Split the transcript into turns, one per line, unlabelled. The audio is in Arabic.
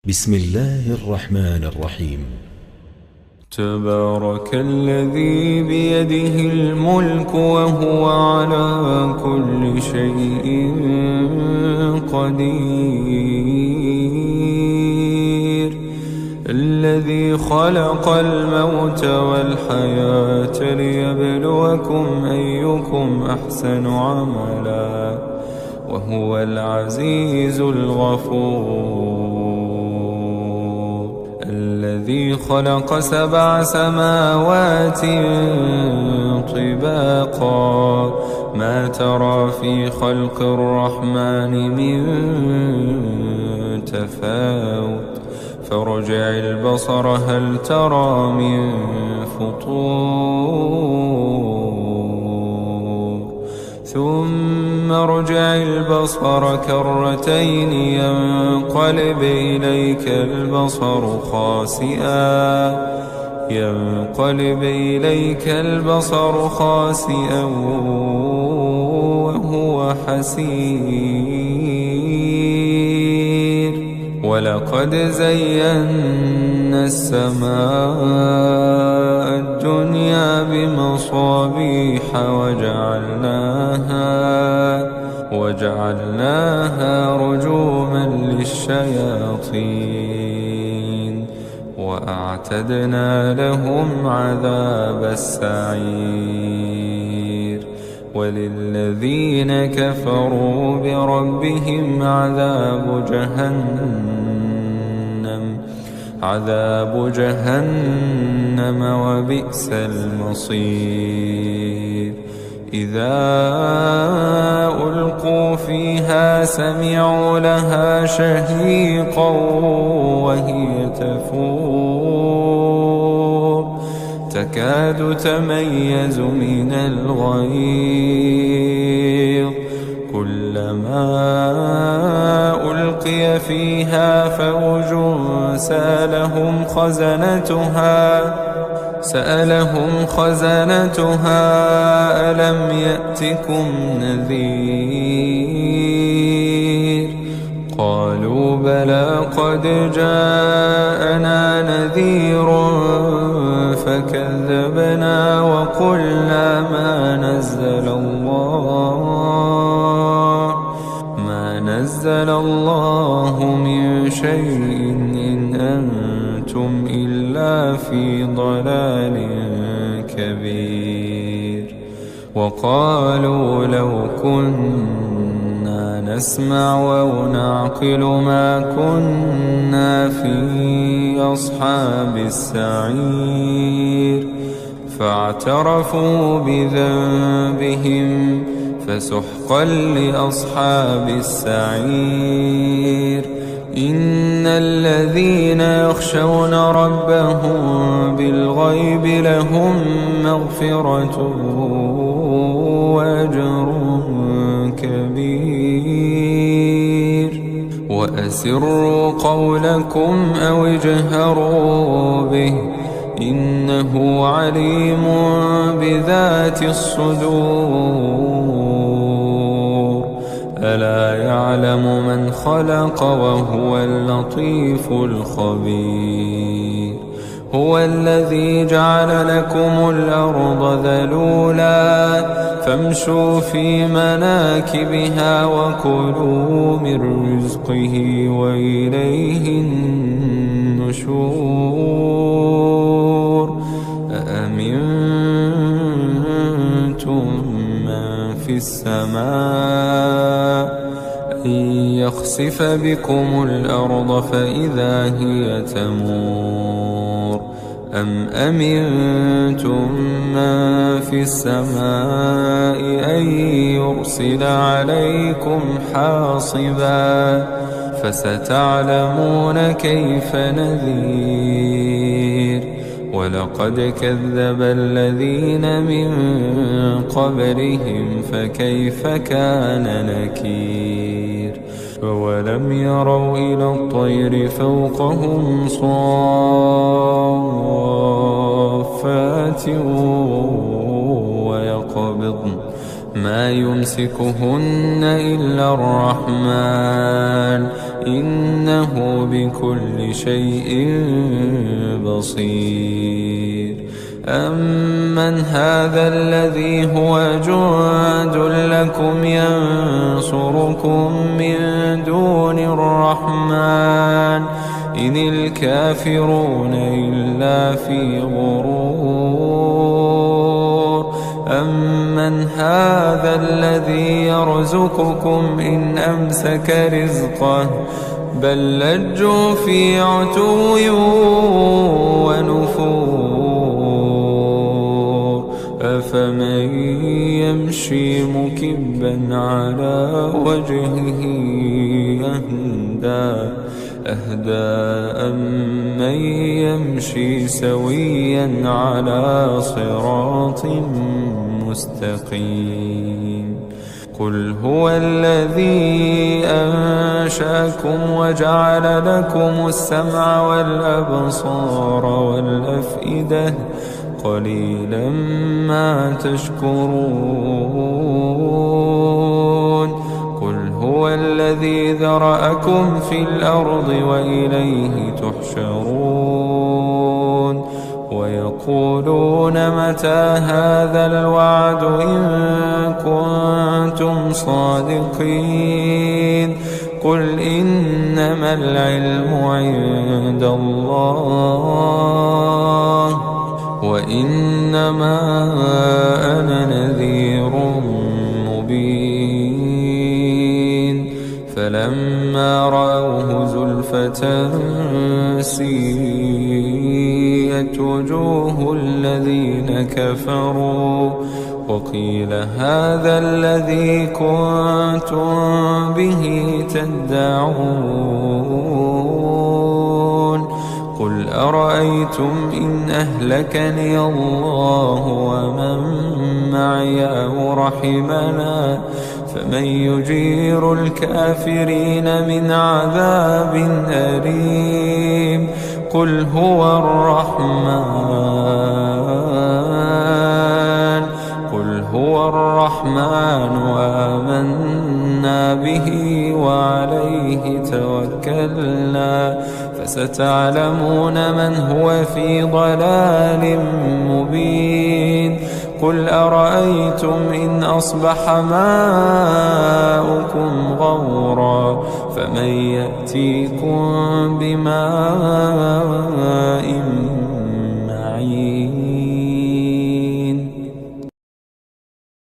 بسم الله الرحمن الرحيم.
تبارك الذي بيده الملك وهو على كل شيء قدير، الذي خلق الموت والحياة ليبلوكم أيكم أحسن عملا وهو العزيز الغفور، الذي خلق 7 سماوات طباقا ما ترى في خلق الرحمن من تفاوت فارجع البصر هل ترى من فطور، ثم ارجع البصر كرتين ينقلب إليك البصر خاسئا وهو حسير، ولقد زينا السماء الدنيا بمصابيح وجعلناها رجوما للشياطين وأعتدنا لهم عذاب السعير، وللذين كفروا بربهم عذاب جهنم وبئس المصير، إذا ألقوا فيها سمعوا لها شهيقا وهي تفور تكاد تميز من الغيظ، كلما ألقي فيها فوج سألهم خزنتها ألم يأتكم نذير، قالوا بلى قد جاءنا نذير فكذبنا وقلنا ما نزل الله من شيء إن أنتم إلا في ضلال كبير، وقالوا لو كنا نسمع أو نعقل ما كنا في أصحاب السعير، فاعترفوا بذنبهم فسحقا لأصحاب السعير، إن الذين يخشون ربهم بالغيب لهم مغفرة وأجر كبير، وأسروا قولكم أو اجهروا به إنه عليم بذات الصدور، ألا يعلم من خلق وهو اللطيف الخبير، هو الذي جعل لكم الأرض ذلولا فامشوا في مناكبها وكلوا من رزقه وإليه النشور، أأمنتم من في السماء أن يخسف بكم الأرض فإذا هي تمور، أم أمنتم من في السماء أن يرسل عليكم حاصبا فستعلمون كيف نذير، ولقد كذب الذين من قبلهم فكيف كان نكير، فولم يروا إلى الطير فوقهم صافات ويقبضن ما يمسكهن إلا الرحمن إنه بكل شيء بصير. أمن هذا الذي هو جند لكم ينصركم من دون الرحمن إن الكافرون إلا في غرور. أمن هذا الذي يرزقكم إن أمسك رزقه بل لجوا في عتو ونفور. أفمن يمشي مكبا على وجهه أهدى أمن يمشي سويا على صراط مستقيم. قل هو الذي أنشأكم وجعل لكم السمع والأبصار والأفئدة قليلا ما تشكرون. قل هو الذي ذرأكم في الأرض وإليه تحشرون. ويقولون متى هذا الوعد إن كنتم صادقين. قل إنما العلم عند الله وإنما أنا نذير مبين. فلما رأوه زلفة سيئت وجوه الذين كفروا وقيل هذا الذي كنتم به تدعون. قل أرأيتم إن أهلكني الله ومن معي أو رحمنا فمن يجير الكافرين من عذاب أليم. قل هو الرحمن آمنا به وعليه توكلنا فستعلمون من هو في ضلال مبين. قل أرأيتم إن أصبح ماؤكم غورا فمن يأتيكم بماء